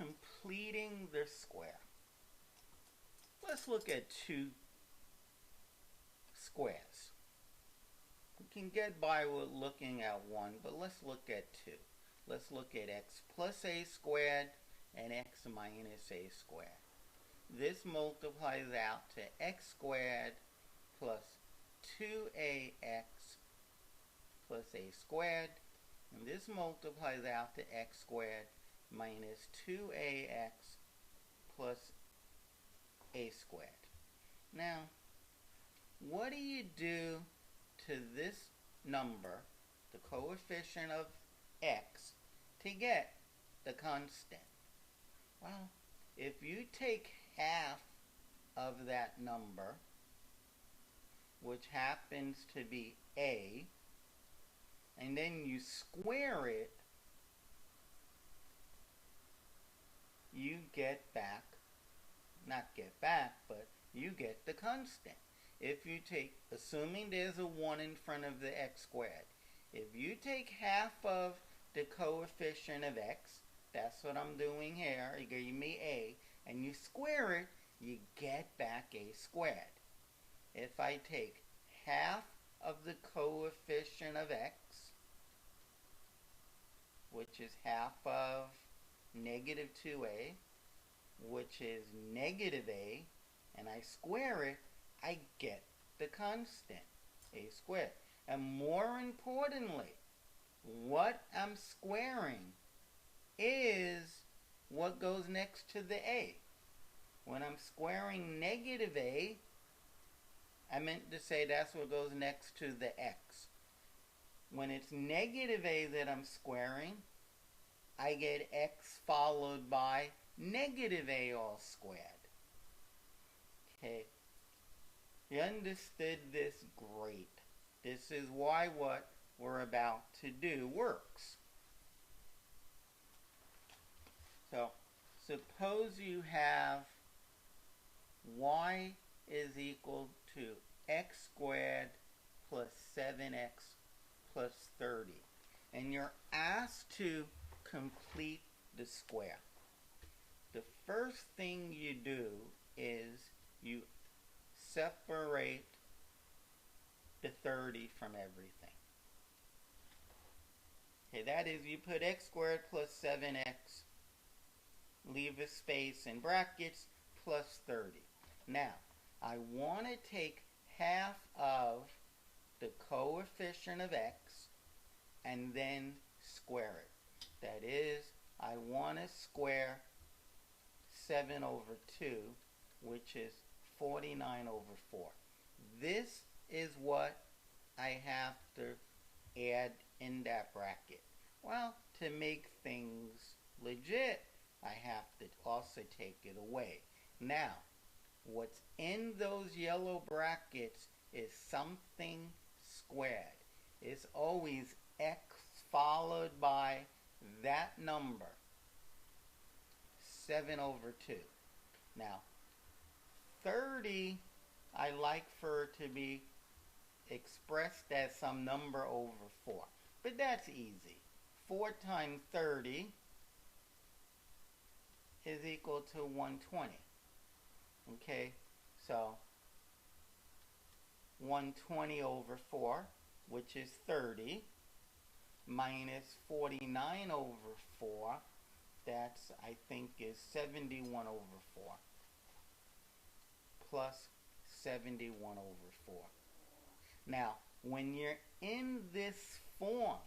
completing the square. Let's look at two squares. We can get by with looking at one, but let's look at two. Let's look at x plus a squared and x minus a squared. This multiplies out to x squared plus 2ax plus a squared, and this multiplies out to x squared minus 2ax plus a squared. Now, what do you do to this number, the coefficient of x, to get the constant? Well, if you take half of that number, which happens to be a, and then you square it, you get back, not get back, but you get the constant. If you take, assuming there's a 1 in front of the x squared, if you take half of the coefficient of x, that's what I'm doing here, you gave me a, and you square it, you get back a squared. If I take half of the coefficient of x, which is half of negative 2a, which is negative a, and I square it, I get the constant, a squared. And more importantly, what I'm squaring is what goes next to the a. When I'm squaring negative a, I meant to say that's what goes next to the x. When it's negative a that I'm squaring, I get x followed by negative a all squared. Okay, you understood this? Great. This is why what we're about to do works. So, suppose you have y is equal to x squared plus 7x plus 30. And you're asked to complete the square. The first thing you do is you separate the 30 from everything. Okay, that is, you put x squared plus 7x, leave a space in brackets, plus 30. Now, I want to take half of the coefficient of x and then square it. That is, I want to square 7 over 2, which is 49 over 4. This is what I have to add in that bracket. Well, to make things legit, I have to also take it away. Now, what's in those yellow brackets is something squared. It's always x followed by that number, 7 over 2. Now, 30, I like for it to be expressed as some number over 4. But that's easy. 4 times 30 is equal to 120. Okay, so 120 over 4, which is 30, minus 49 over 4, that's, I think, is 71 over 4, plus 71 over 4. Now, when you're in this form,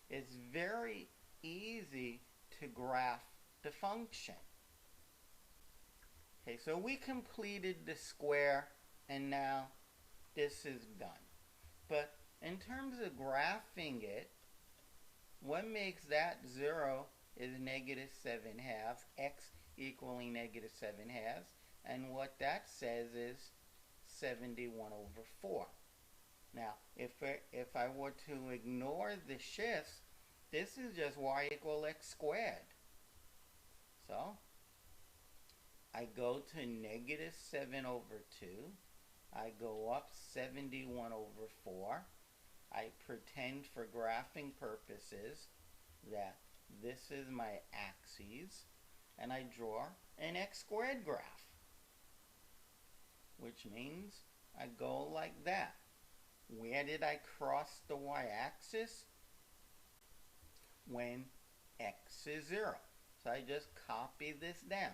it's very easy to graph the function. Okay, so we completed the square, and now this is done. But in terms of graphing it, what makes that 0 is negative 7 halves, x equaling negative 7 halves, and what that says is 71 over 4. Now, if I were to ignore the shifts, this is just y equal x squared. So, I go to negative 7 over 2. I go up 71 over 4. I pretend for graphing purposes that this is my axes. and I draw an x squared graph, which means I go like that. Where did I cross the y-axis? When x is 0. So I just copy this down.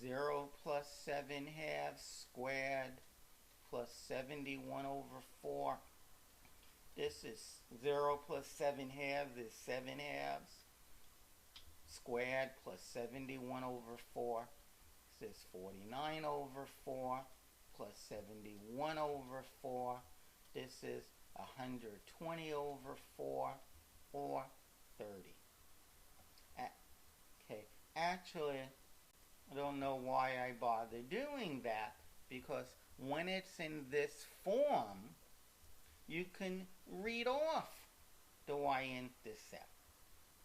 0 plus 7 halves squared plus 71 over 4. This is 0 plus 7 halves is 7 halves squared plus 71 over 4. This is 49 over 4 plus 71 over 4. This is 120 over 4 or 30. Okay, actually, I don't know why I bother doing that, because when it's in this form, you can read off the y-intercept.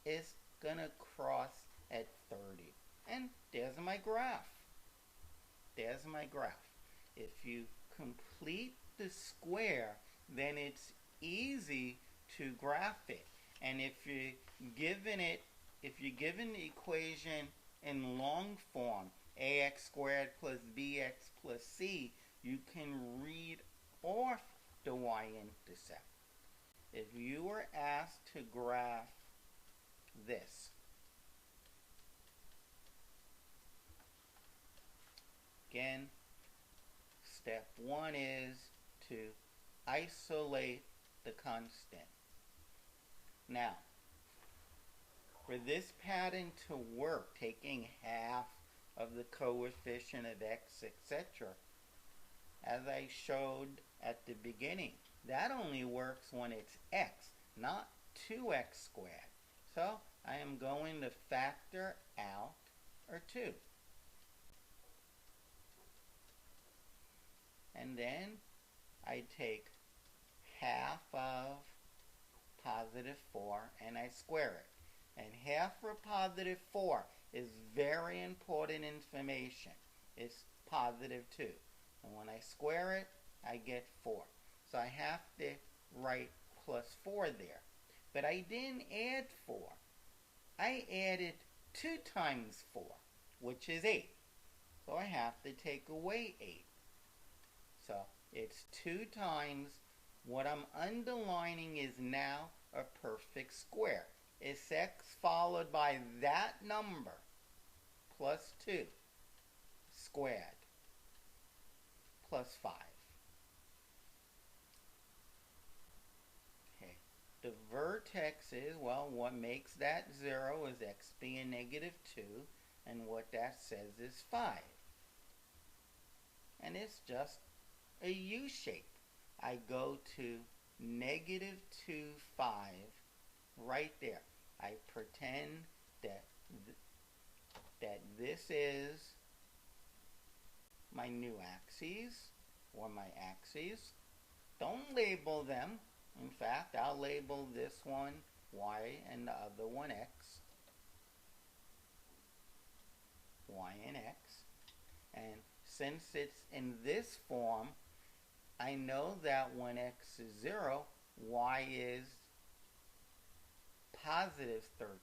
It's going to cross at 30. And there's my graph. There's my graph. If you complete the square, then it's easy to graph it. And if you're given the equation in long form, ax squared plus bx plus c, you can read off the y-intercept. If you were asked to graph this, again, step 1 is to isolate the constant. Now, for this pattern to work, taking half of the coefficient of x, etc., as I showed at the beginning, that only works when it's x, not 2x squared. So I am going to factor out or 2. And then I take half of positive 4 and I square it. And half for positive 4 is very important information. It's positive 2. And when I square it, I get 4. So I have to write plus 4 there. But I didn't add 4. I added 2 times 4, which is 8. So I have to take away 8. So it's 2 times, what I'm underlining is now a perfect square. It's x followed by that number plus 2 squared plus 5. Okay. The vertex is, well, what makes that 0 is x being negative 2, and what that says is 5. And it's just a U shape. I go to negative 2, 5, right there. I pretend that this is my new axes, or my axes. Don't label them. In fact, I'll label this one y and the other one x. Y and x. And since it's in this form, I know that when x is 0, y is positive 13.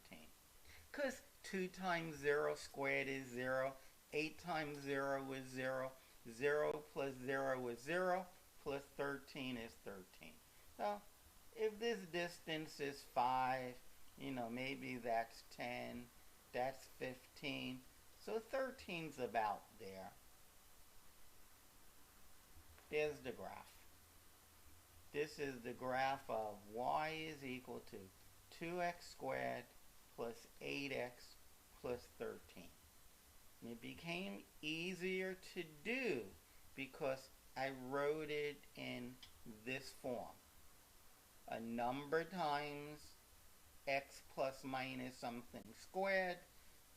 Because 2 times 0 squared is 0, 8 times 0 is 0, 0 plus 0 is 0, plus 13 is 13. So, if this distance is 5, maybe that's 10, that's 15, so 13's about there. There's the graph. This is the graph of y is equal to 2x squared plus 8x plus 13. And it became easier to do because I wrote it in this form. A number times x plus minus something squared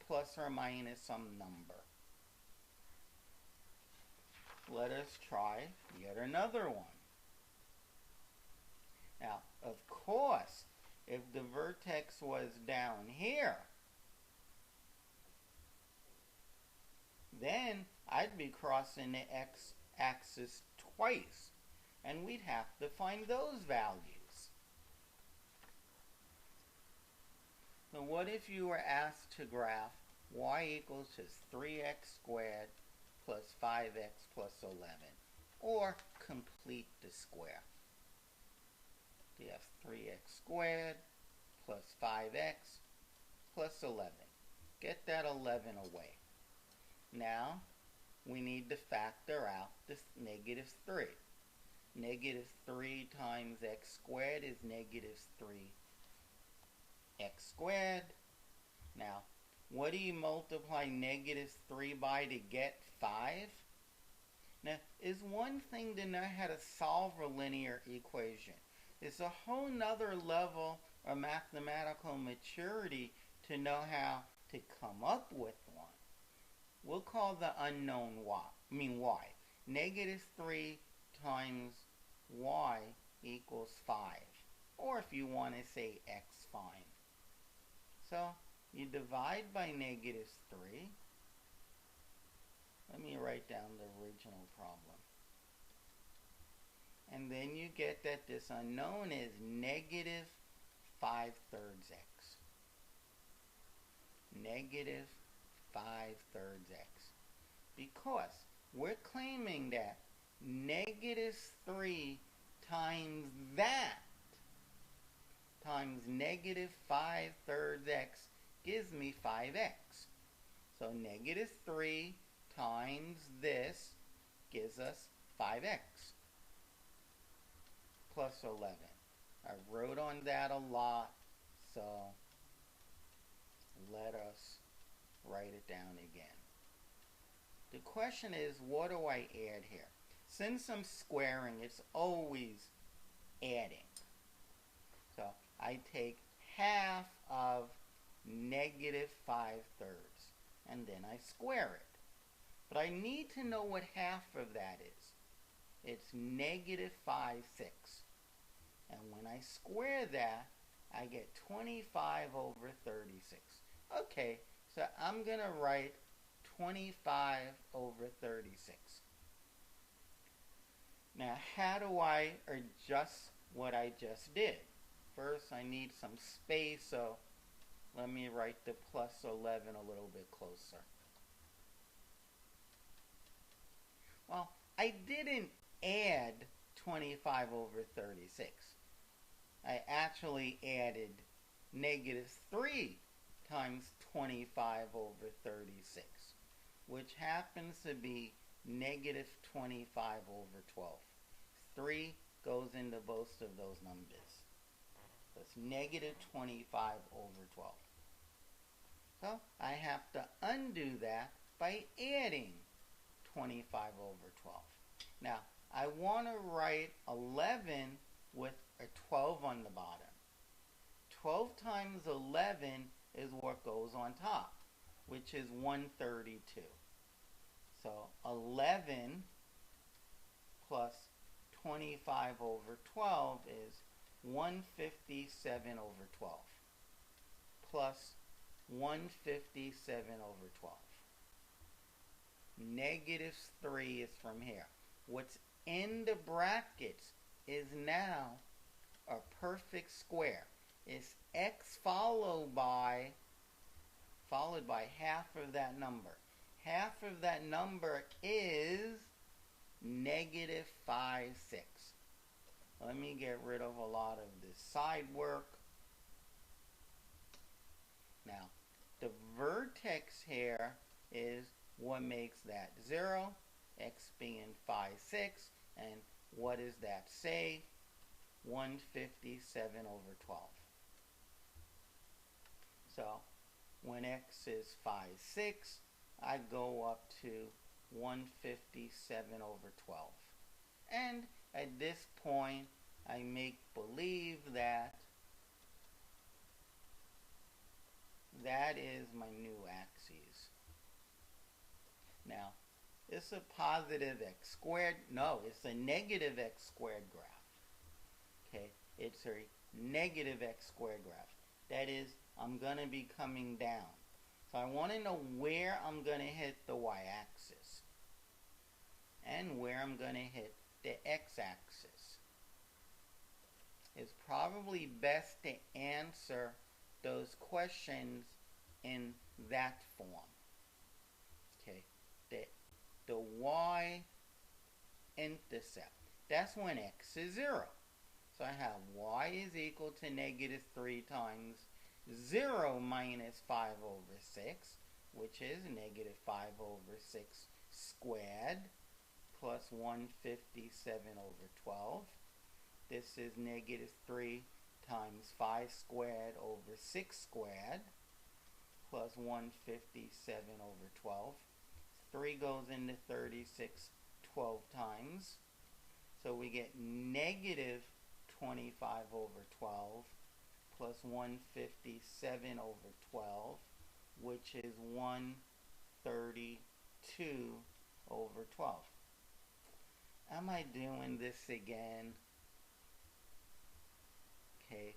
plus or minus some number. Let us try yet another one. Now, of course, if the vertex was down here, then I'd be crossing the x-axis twice, and we'd have to find those values. So So what if you were asked to graph y equals just 3x squared plus 5x plus 11, or complete the square? You have 3x squared plus 5x plus 11. Get that 11 away. Now, we need to factor out this negative 3. Negative 3 times x squared is negative 3x squared. Now, what do you multiply negative 3 by to get 5? Now, it's one thing to know how to solve a linear equation. It's a whole nother level of mathematical maturity to know how to come up with one. We'll call the unknown y. Negative 3 times y equals 5. Or if you want to say x, fine. So, you divide by negative 3. Let me write down the original problem. And then you get that this unknown is negative 5/3 x. Negative 5/3 x. Because we're claiming that negative 3 times that times negative 5/3 x gives me 5x. So negative 3 times this gives us 5x plus 11. I wrote on that a lot, so let us write it down again. The question is, what do I add here? Since I'm squaring, it's always adding. So I take half of negative 5/3 and then I square it. But I need to know what half of that is. It's negative 5/6. And when I square that, I get 25 over 36. Okay, so I'm going to write 25 over 36. Now, how do I adjust what I just did? First, I need some space, so let me write the plus 11 a little bit closer. Well, I didn't add 25 over 36. I actually added negative 3 times 25 over 36, which happens to be negative 25 over 12. 3 goes into both of those numbers. That's negative 25 over 12. So I have to undo that by adding 25 over 12. Now, I want to write 11 with a 12 on the bottom. 12 times 11 is what goes on top, which is 132. So 11 plus 25 over 12 is 157 over 12 plus 157 over 12. Negative 3 is from here. What's in the brackets is now a perfect square. It's x followed by half of that number. Half of that number is negative 5/6. Let me get rid of a lot of this side work. Now, the vertex here is what makes that 0, x being 5/6, and what does that say? 157 over 12. So, when x is 5/6, I go up to 157 over 12. And at this point, I make believe that that is my new axis. Now, it's a positive x squared. No, it's a negative x squared graph. Okay, it's a negative x squared graph. That is, I'm going to be coming down. So I want to know where I'm going to hit the y-axis and where I'm going to hit the x-axis. It's probably best to answer those questions in that form. Okay, the y-intercept, that's when x is 0. So I have y is equal to negative 3 times 0 minus 5 over 6, which is negative 5 over 6 squared, plus 157 over 12. This is negative 3 times 5 squared over 6 squared, plus 157 over 12. 3 goes into 36 12 times. So we get negative 25 over 12 plus 157 over 12, which is 132 over 12. Am I doing this again? Okay,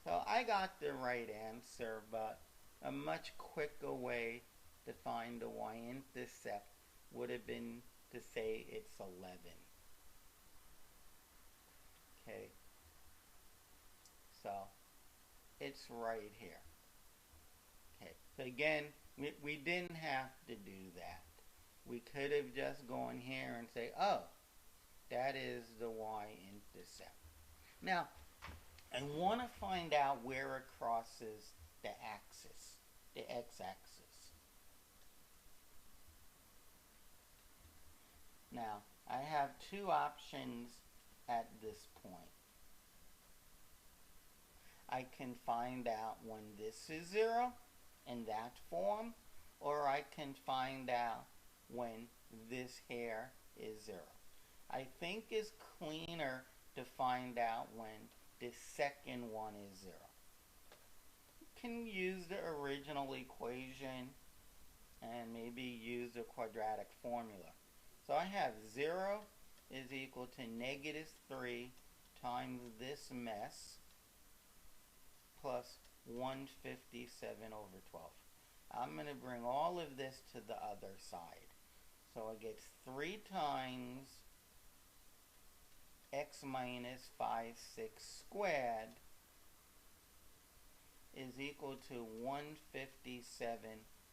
so I got the right answer, but a much quicker way to find the y-intercept would have been to say it's 11. Okay, so it's right here. Okay, so again, we didn't have to do that. We could have just gone here and say, oh, that is the y-intercept. Now, I want to find out where it crosses the axis, the x-axis. Now, I have two options at this point. I can find out when this is 0 in that form, or I can find out when this here is 0. I think it's cleaner to find out when the second one is 0. You can use the original equation and maybe use the quadratic formula. So I have 0 is equal to negative 3 times this mess plus 157 over 12. I'm going to bring all of this to the other side. So I get 3 times x minus 5, 6 squared is equal to 157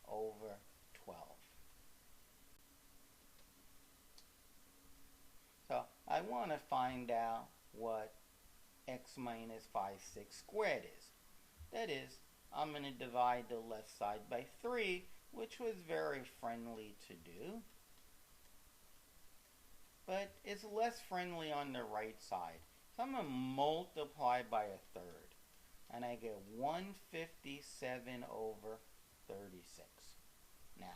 over 12. So I want to find out what x minus 5, 6 squared is. That is, I'm going to divide the left side by 3, which was very friendly to do. But it's less friendly on the right side. So I'm going to multiply by a third. And I get 157 over 36. Now,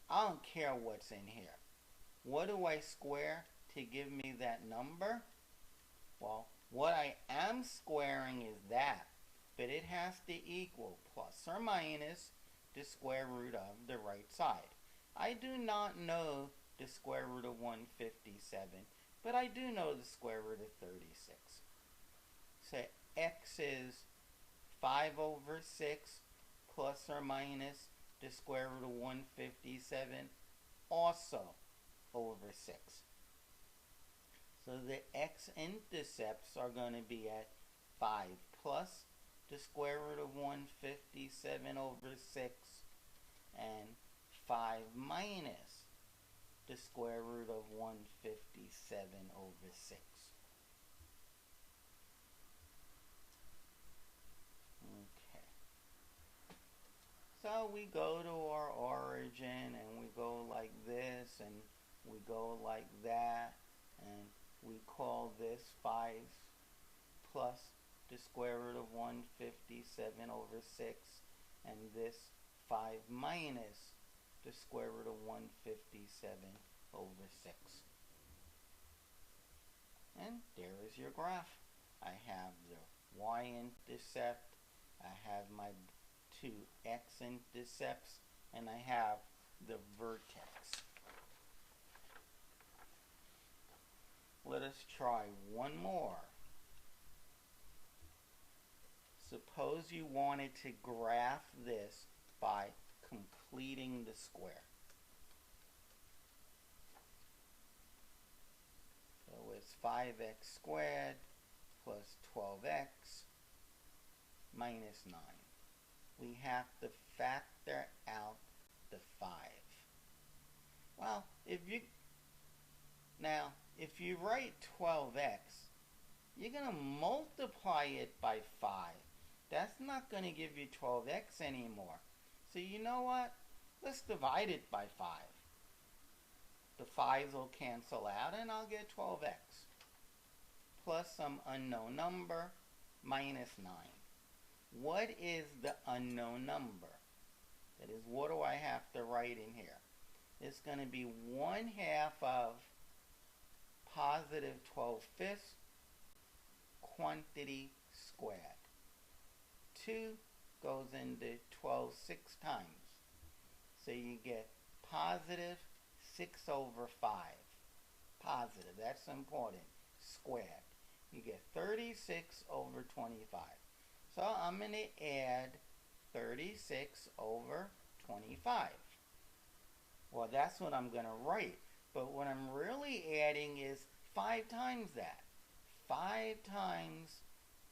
I don't care what's in here. What do I square to give me that number? Well, what I am squaring is that. But it has to equal plus or minus the square root of the right side. I do not know the square root of 157, but I do know the square root of 36. So x is 5 over 6 plus or minus the square root of 157, also over 6. So the x-intercepts are going to be at 5 plus the square root of 157 over 6 and 5 minus the square root of 157 over 6. Okay. So we go to our origin and we go like this and we go like that and we call this 5 plus the square root of 157 over 6 and this 5 minus the square root of 157 over 6. And there is your graph. I have the y-intercept, I have my two x-intercepts, and I have the vertex. Let us try one more. Suppose you wanted to graph this by completing the square. So it's 5x squared plus 12x minus 9. We have to factor out the 5. Well, if you write 12x, you're going to multiply it by 5. That's not going to give you 12x anymore. So you know what? Let's divide it by 5. The 5's will cancel out and I'll get 12x plus some unknown number minus 9. What is the unknown number? That is, what do I have to write in here? It's going to be 1/2 of positive 12/5 quantity squared. 2 goes into 12 6 times. So you get positive 6 over 5. Positive, that's important. Squared. You get 36 over 25. So I'm going to add 36 over 25. Well, that's what I'm going to write. But what I'm really adding is 5 times that. 5 times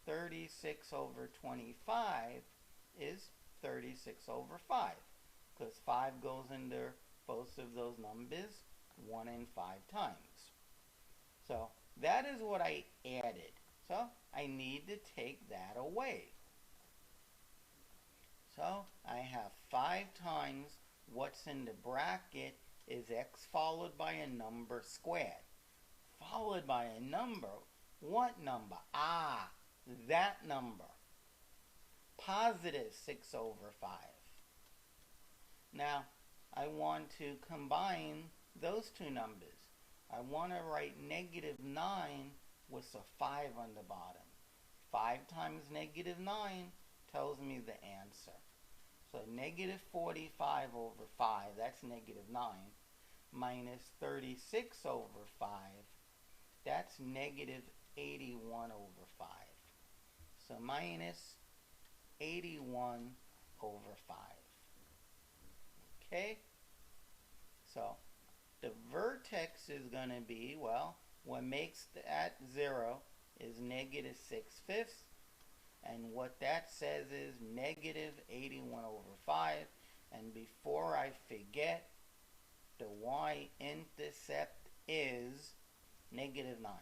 36 over 25 is 36 over 5. Because 5 goes into both of those numbers 1 and 5 times. So that is what I added. So I need to take that away. So I have 5 times what's in the bracket is x followed by a number squared. Followed by a number. What number? Ah, that number. Positive 6 over 5. Now, I want to combine those two numbers. I want to write negative 9 with a 5 on the bottom. 5 times negative 9 tells me the answer. So negative 45 over 5, that's negative 9, minus 36 over 5, that's negative 81 over 5. So minus 81 over 5. Okay? So the vertex is going to be, well, what makes that 0 is negative 6/5. And what that says is negative 81 over 5. And before I forget, the y-intercept is negative 9.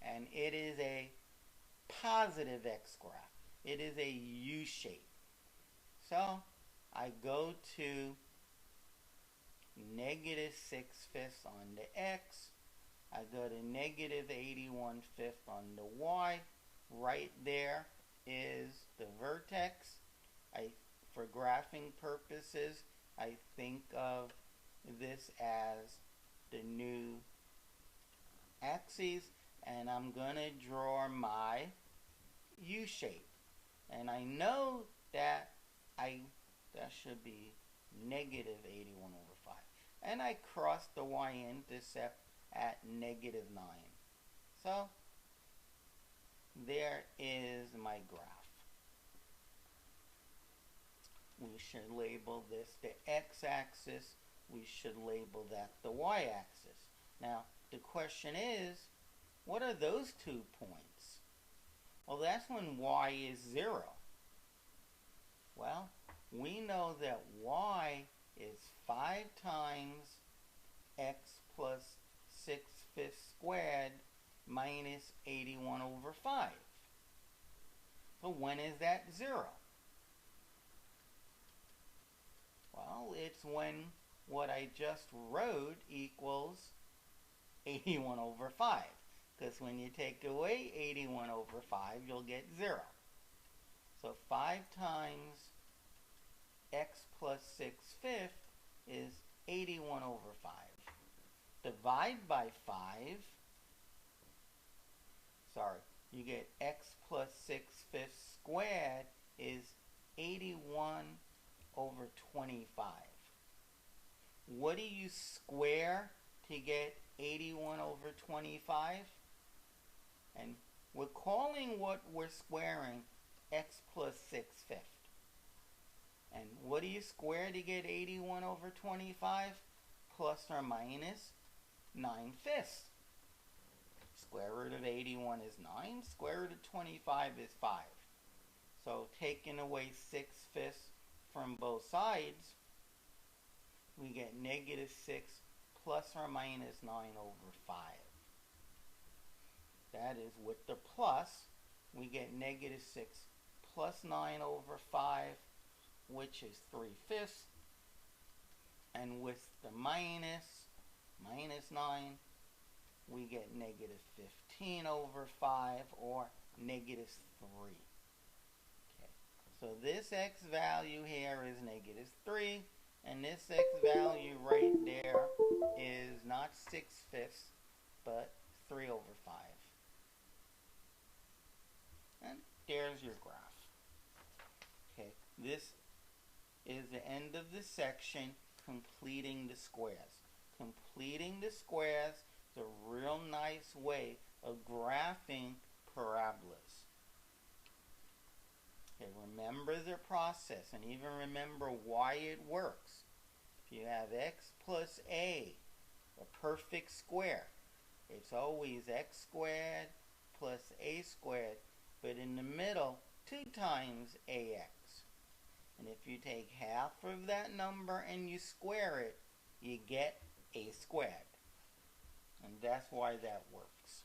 And it is a positive x graph. It is a U-shape. So I go to negative 6/5 on the x. I go to negative 81/5 on the y. Right there is the vertex. For graphing purposes, I think of this as the new axes, and I'm going to draw my U shape. And I know that that should be negative 81 over 5. And I cross the y-intercept at negative 9. So there is my graph. We should label this the x-axis. We should label that the y-axis. Now the question is, what are those 2 points? Well, that's when y is 0. Well, we know that y is 5 times x plus 6/5 squared minus 81 over 5. So when is that 0? Well, it's when what I just wrote equals 81 over 5. Because when you take away 81 over 5, you'll get 0. So 5 times x plus 6/5 is 81 over 5. Divide by 5. Sorry, you get x plus 6/5 squared is 81 over 25. What do you square to get 81 over 25? And we're calling what we're squaring x plus 6/5. And what do you square to get 81 over 25? Plus or minus 9/5. Square root of 81 is 9. Square root of 25 is 5. So taking away 6/5 from both sides, we get negative 6 plus or minus 9 over 5. That is, with the plus, we get negative 6 plus 9 over 5, which is 3/5. And with the minus 9, we get negative 15 over 5, or negative 3. Okay. So this x value here is negative 3, and this x value right there is not 6/5, but 3 over 5. And there's your graph. Okay, this is the end of the section, completing the squares. Completing the squares is a real nice way of graphing parabolas. Okay, remember the process and even remember why it works. If you have x plus a perfect square, it's always x squared plus a squared, but in the middle, 2 times ax. And if you take half of that number and you square it, you get a squared. And that's why that works.